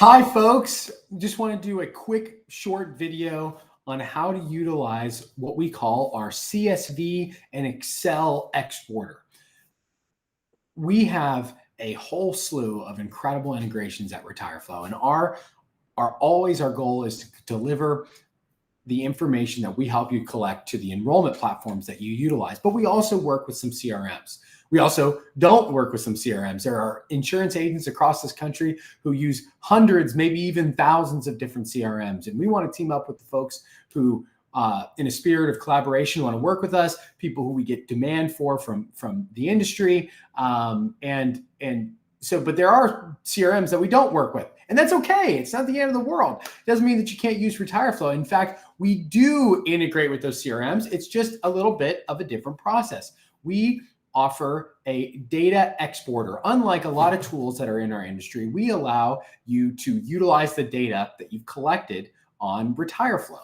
Hi, folks. Just want to do a quick short video on how to utilize what we call our CSV and Excel exporter. We have a whole slew of incredible integrations at RetireFlo, and our goal is to deliver the information that we help you collect to the enrollment platforms that you utilize. But we also work with some CRMs. We also don't work with some CRMs. There are insurance agents across this country who use hundreds, maybe even thousands of different CRMs. And we want to team up with the folks who, in a spirit of collaboration, want to work with us, people who we get demand for from the industry. But there are CRMs that we don't work with. And that's okay. It's not the end of the world. It doesn't mean that you can't use RetireFlo. In fact, we do integrate with those CRMs. It's just a little bit of a different process. We offer a data exporter. Unlike a lot of tools that are in our industry, we allow you to utilize the data that you've collected on RetireFlo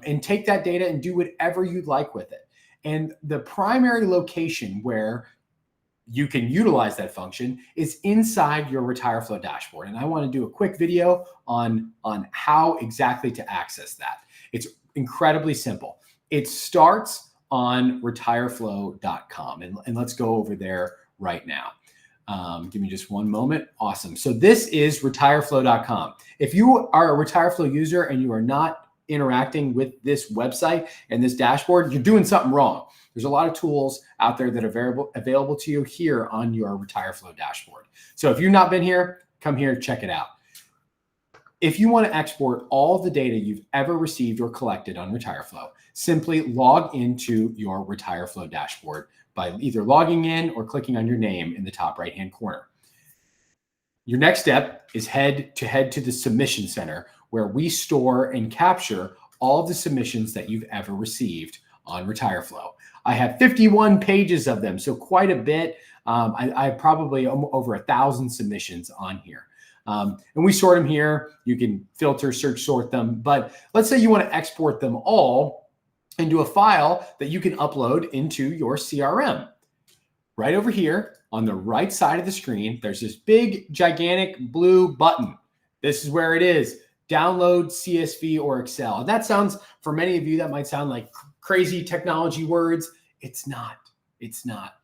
and take that data and do whatever you'd like with it. And the primary location where you can utilize that function is inside your RetireFlo dashboard. And I want to do a quick video on how exactly to access that. It's incredibly simple. It starts on retireflo.com. And let's go over there right now. Give me just one moment. Awesome. So this is retireflo.com. If you are a RetireFlo user and you are not interacting with this website and this dashboard, you're doing something wrong. There's a lot of tools out there that are available to you here on your RetireFlo dashboard. So if you've not been here, come here, check it out. If you want to export all the data you've ever received or collected on RetireFlo, simply log into your RetireFlo dashboard by either logging in or clicking on your name in the top right-hand corner. Your next step is head to the submission center, where we store and capture all of the submissions that you've ever received on RetireFlo. I have 51 pages of them, so quite a bit. I have probably over 1,000 submissions on here. And we sort them here. You can filter, search, sort them. But let's say you want to export them all into a file that you can upload into your CRM. Right over here on the right side of the screen, there's this big, gigantic blue button. This is where it is. Download CSV or Excel. And that sounds, for many of you, that might sound like crazy technology words. It's not. It's not.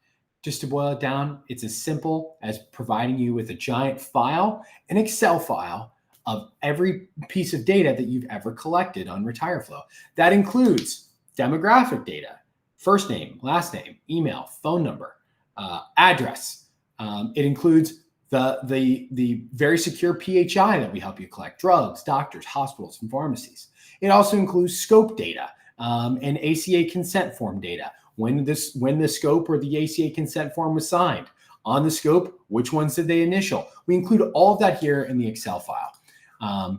Just to boil it down, it's as simple as providing you with a giant file, an Excel file of every piece of data that you've ever collected on RetireFlo. That includes demographic data, first name, last name, email, phone number, address. It includes the very secure PHI that we help you collect: drugs, doctors, hospitals, and pharmacies. It also includes scope data and ACA consent form data. When the scope or the ACA consent form was signed. On the scope, which ones did they initial? We include all of that here in the Excel file.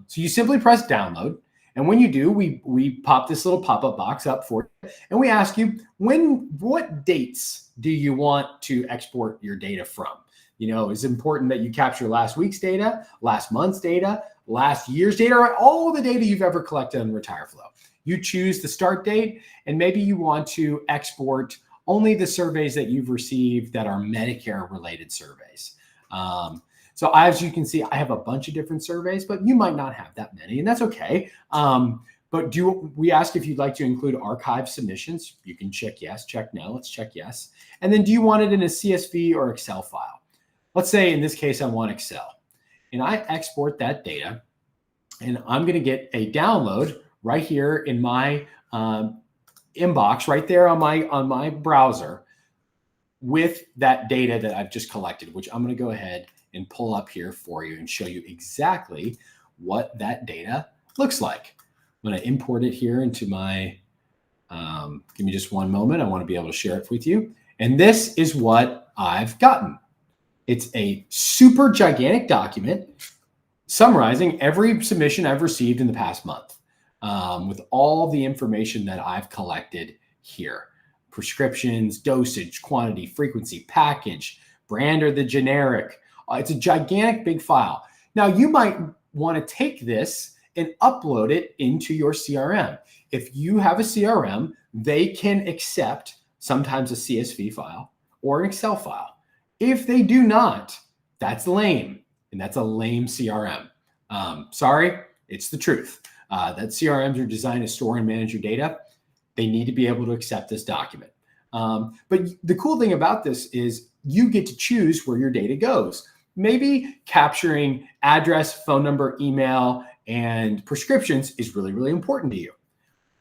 So you simply press download. And when you do, we pop this little pop-up box up for you. And we ask you, what dates do you want to export your data from? You know, it's important that you capture last week's data, last month's data, last year's data, or all the data you've ever collected on RetireFlo. You choose the start date, and maybe you want to export only the surveys that you've received that are Medicare-related surveys. So as you can see, I have a bunch of different surveys, but you might not have that many, and that's okay. But we ask if you'd like to include archive submissions. You can check yes, check no. Let's check yes. And then do you want it in a CSV or Excel file? Let's say in this case, I want Excel. And I export that data, and I'm going to get a download right here in my inbox, right there on my browser, with that data that I've just collected, which I'm going to go ahead and pull up here for you and show you exactly what that data looks like. I'm going to import it here into my, give me just one moment. I want to be able to share it with you. And this is what I've gotten. It's a super gigantic document summarizing every submission I've received in the past month, with all the information that I've collected here: prescriptions, dosage, quantity, frequency, package, brand or the generic. It's a gigantic big file. Now you might want to take this and upload it into your CRM. If you have a CRM, they can accept sometimes a CSV file or an Excel file. If they do not, that's lame, and that's a lame CRM. Sorry, it's the truth. That CRMs are designed to store and manage your data. They need to be able to accept this document. But the cool thing about this is you get to choose where your data goes. Maybe capturing address, phone number, email, and prescriptions is really, really important to you.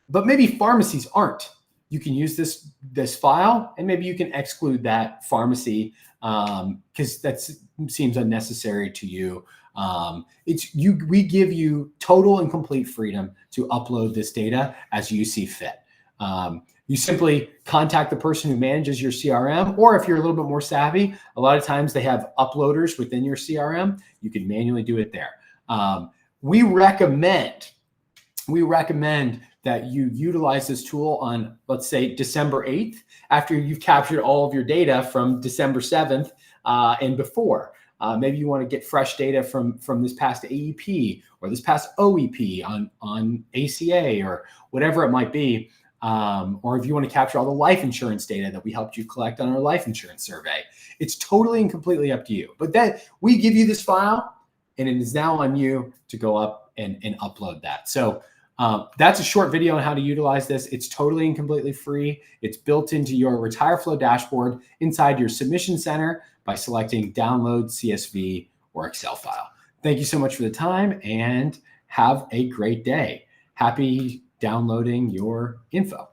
But maybe pharmacies aren't. You can use this file, and maybe you can exclude that pharmacy because that seems unnecessary to you. We give you total and complete freedom to upload this data as you see fit. You simply contact the person who manages your CRM, or if you're a little bit more savvy, a lot of times they have uploaders within your CRM. You can manually do it there. We recommend that you utilize this tool on, let's say, December 8th, after you've captured all of your data from December 7th and before. Maybe you want to get fresh data from this past AEP or this past OEP on ACA or whatever it might be. Or if you want to capture all the life insurance data that we helped you collect on our life insurance survey. It's totally and completely up to you. But then we give you this file, and it is now on you to go up and upload that. So that's a short video on how to utilize this. It's totally and completely free. It's built into your RetireFlo dashboard inside your submission center by selecting download CSV or Excel file. Thank you so much for the time, and have a great day. Happy downloading your info.